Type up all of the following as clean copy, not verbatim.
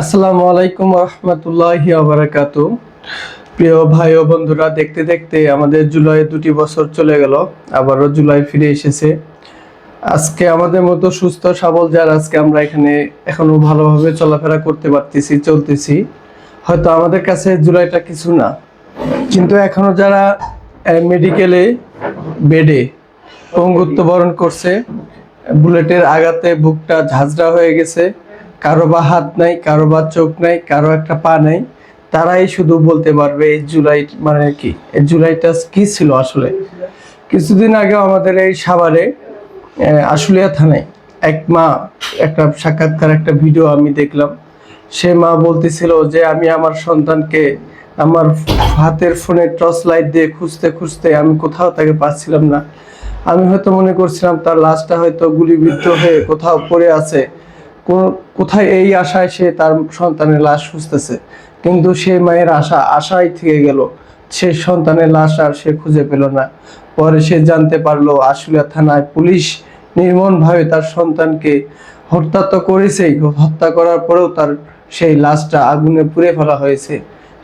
আসসালামু আলাইকুম রহমতুল্লাহি ওয়া প্রিয় ভাই ও বন্ধুরা, দেখতে দেখতে আমাদের জুলাই 2 বছর চলে গেল। আবারও জুলাই ফিরে এসেছে। আজকে আমাদের মতো সুস্থ সবল যারা আজকে আমরা এখানে এখনো ভালোভাবে চলাফেরা করতে পারতেছি, চলতেছি, হয়তো আমাদের কাছে জুলাইটা কিছু না, কিন্তু এখনো যারা মেডিকেলে বেডে পঙ্গুত্ব বরণ করছে, বুলেটের আঘাতে বুকটা ঝাঁঝরা হয়ে গেছে, কারো বা হাত নাই, কারো বা চোখ নাই, কারো একটা পা নাই, তারাই শুধু বলতে পারবে এই জুলাই মানে কি, এই জুলাইটা কি ছিল আসলে। কিছুদিন আগে আমাদের এই সাভারে আশুলিয়া থানায় এক মা একটা সাক্ষাৎকার, একটা ভিডিও আমি দেখলাম। সে মা বলতেছিল যে আমি আমার সন্তানকে আমার হাতের ফোনে টর্চ লাইট দিয়ে খুঁজতে খুঁজতে আমি কোথাও তাকে পাচ্ছিলাম না। আমি হয়তো মনে করছিলাম তার লাশটা হয়তো গুলিবিদ্ধ হয়ে কোথাও পড়ে আছে, কোথায়, এই আশায় সে তার সন্তানের লাশ খুঁজতেছে। কিন্তু সে মায়ের আশাই থেকে গেল, সে সন্তানের লাশ আর সে খুঁজে পেল না। পরে সে জানতে পারলো আশুলিয়া থানায় পুলিশ নির্মমভাবে তার সন্তানকে হত্যা তো করেছেই, হত্যা করার পরেও তার সেই লাশটা আগুনে পুড়ে ফেলা হয়েছে।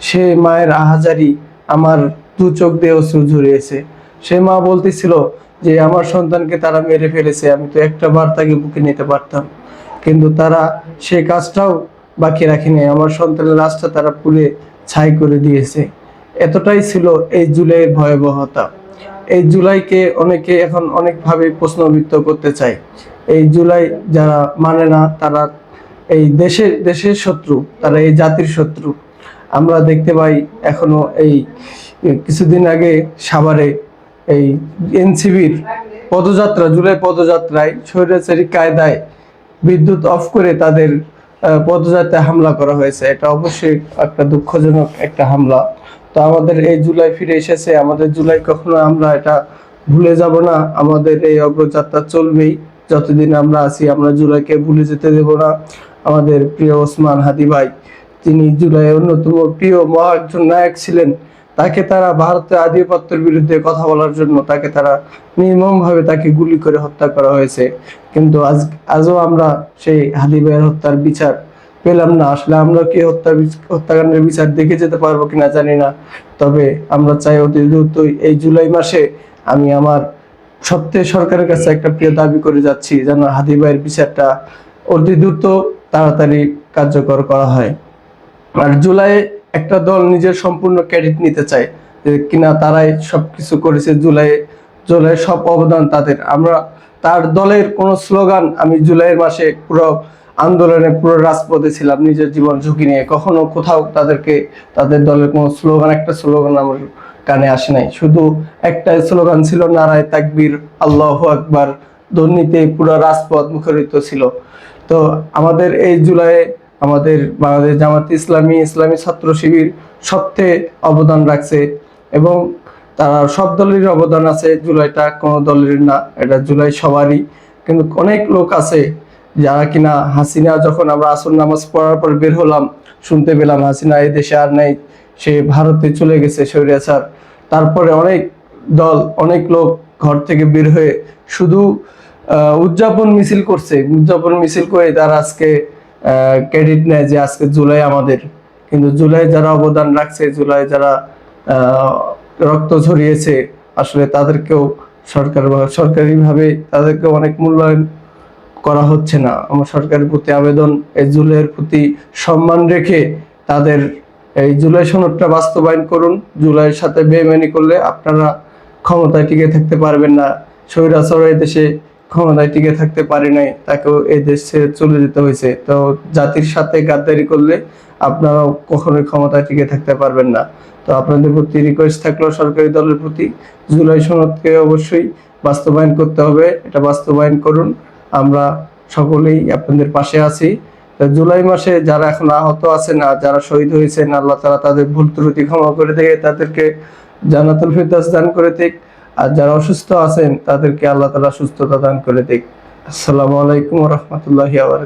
সে মায়ের আহাজারি আমার দু চোখ দিয়ে অশ্রু ঝরিয়েছে। সে মা বলতেছিল যে আমার সন্তানকে তারা মেরে ফেলেছে, আমি তো একটা বার তাকে বুকে নিতে পারতাম, কিন্তু তারা সে কাজটাও বাকি রাখেনি। আমার সন্তানের লাশটা তারা পুড়ে ছাই করে দিয়েছে। এতটাই ছিল এই জুলাইয়ের ভয়াবহতা। এই জুলাইকে অনেকে এখন অনেকভাবে প্রশ্নবিদ্ধ করতে চায়। এই জুলাই যারা মানে না, তারা এই দেশের শত্রু, তারা এই জাতির শত্রু। আমরা দেখতে পাই এখনো এই কিছুদিন আগে সাভারে এই এনসিবির পদযাত্রা, জুলাই পদযাত্রায় স্বৈরাচারী কায়দায় বিদ্যুৎ অফ করে তাদের পদযাত্রায় হামলা করা হয়েছে। এটা অবশ্যই একটা দুঃখজনক একটা হামলা। তো আমাদের এই জুলাই ফিরে এসেছে, আমাদের জুলাই কখনো আমরা এটা ভুলে যাব না। আমাদের এই অগ্রযাত্রা চলবেই যতদিন আমরা আছি, আমরা জুলাইকে ভুলে যেতে দেব না। আমাদের প্রিয় ওসমান হাদি ভাই, তিনি জুলাইয়ের অন্যতম প্রিয় একজন নায়ক ছিলেন। তাকে তারা ভারতের আধিপত্যের বিরুদ্ধে কথা বলার জন্য তাকে তারা নির্মমভাবে তাকে গুলি করে হত্যা করা হয়েছে। কিন্তু আজও আমরা সেই হাদি ভাইয়ের হত্যার বিচার পেলাম না। আসলে আমরা কি হত্যাকাণ্ডের বিচার দেখে যেতে পারবো কিনা জানি না, তবে আমরা চাই অতি দ্রুতই এই জুলাই মাসে আমি আমার সপ্তাহে সরকারের কাছে একটা প্রিয় দাবি করে যাচ্ছি, যেন হাদি ভাইয়ের বিচারটা অতি দ্রুত তাড়াতাড়ি কার্যকর করা হয়। আর জুলাই একটা দল নিজের সম্পূর্ণ ক্রেডিট নিতে চায় যে কিনা তারাই সবকিছু করেছে, জুলাই সব অবদান তাদের। আমরা তার দলের কোন স্লোগান, আমি জুলাইয়ের মাসে পুরো আন্দোলনে পুরো রাজপথে ছিলাম নিজের জীবন ঝুঁকি নিয়ে, কখনো কোথাও তাদের দলের কোনো স্লোগান, একটা স্লোগান আমার কানে আসে নাই। শুধু একটা স্লোগান ছিল, নারায়ে তাকবীর, আল্লাহু আকবার ধ্বনিতে পুরো রাজপথ মুখরিত ছিল। তো আমাদের এই জুলাইয়ে আমাদের বাংলাদেশ জামাত ইসলামী, ইসলামী ছাত্র শিবির সবচেয়ে অবদান রাখছে, এবং তারা সব দলেরই অবদান আছে। জুলাইটা কোনো দলের না, এটা জুলাই সবারই। কিন্তু অনেক লোক আছে যারা কিনা হাসিনা, যখন আমরা আসর নামাজ পড়ার পর বের হলাম, শুনতে পেলাম হাসিনা এই দেশে আর নাই, সে ভারতে চলে গেছে স্বৈরাচার। তারপরে অনেক দল, অনেক লোক ঘর থেকে বের হয়ে শুধু উদযাপন মিছিল করছে, উদযাপন মিছিল করে তারা আজকে ক্রেডিট নেয় যে আজকে জুলাই আমাদের। কিন্তু জুলাই যারা অবদান রাখছে, জুলাই যারা রক্ত ঝরিয়েছে, আসলে তাদেরকেও সরকারিভাবে তাদেরকে অনেক মূল্যায়ন করা হচ্ছে না। আমার সরকারের প্রতি আবেদন, এই জুলাইয়ের প্রতি সম্মান রেখে তাদের এই জুলাই সনদটা বাস্তবায়ন করুন। জুলাইয়ের সাথে বেইমানি করলে আপনারা ক্ষমতায় টিকে থাকতে পারবেন না। স্বৈরাচার এই দেশে ক্ষমতায় টিকে থাকতে পারে নাই, তাকেও এই দেশ ছেড়ে চলে যেতে হয়েছে। তো জাতির সাথে গাদ্দারি করলে আপনারাও কখনোই ক্ষমতায় টিকে থাকতে পারবেন না। তো আপনাদের প্রতি রিকোয়েস্ট থাকলো সরকারি দলের প্রতি, জুলাই সনদকে অবশ্যই বাস্তবায়ন করতে হবে, এটা বাস্তবায়ন করুন। আমরা সকলেই আপনাদের পাশে আছি। জুলাই মাসে যারা এখন আহত আছেন আর যারা শহীদ হয়েছেন, আল্লাহ তাআলা তাদের ভুল ত্রুটি ক্ষমা করে দিয়ে তাদেরকে জান্নাতুল ফিরদাউস দান করে দিক। আর যারা অসুস্থ আছেন তাদেরকে আল্লাহ তাআলা সুস্থতা দান করে দিক। আসসালামু আলাইকুম ওয়া রাহমাতুল্লাহি ওয়া বারাকাতুহু।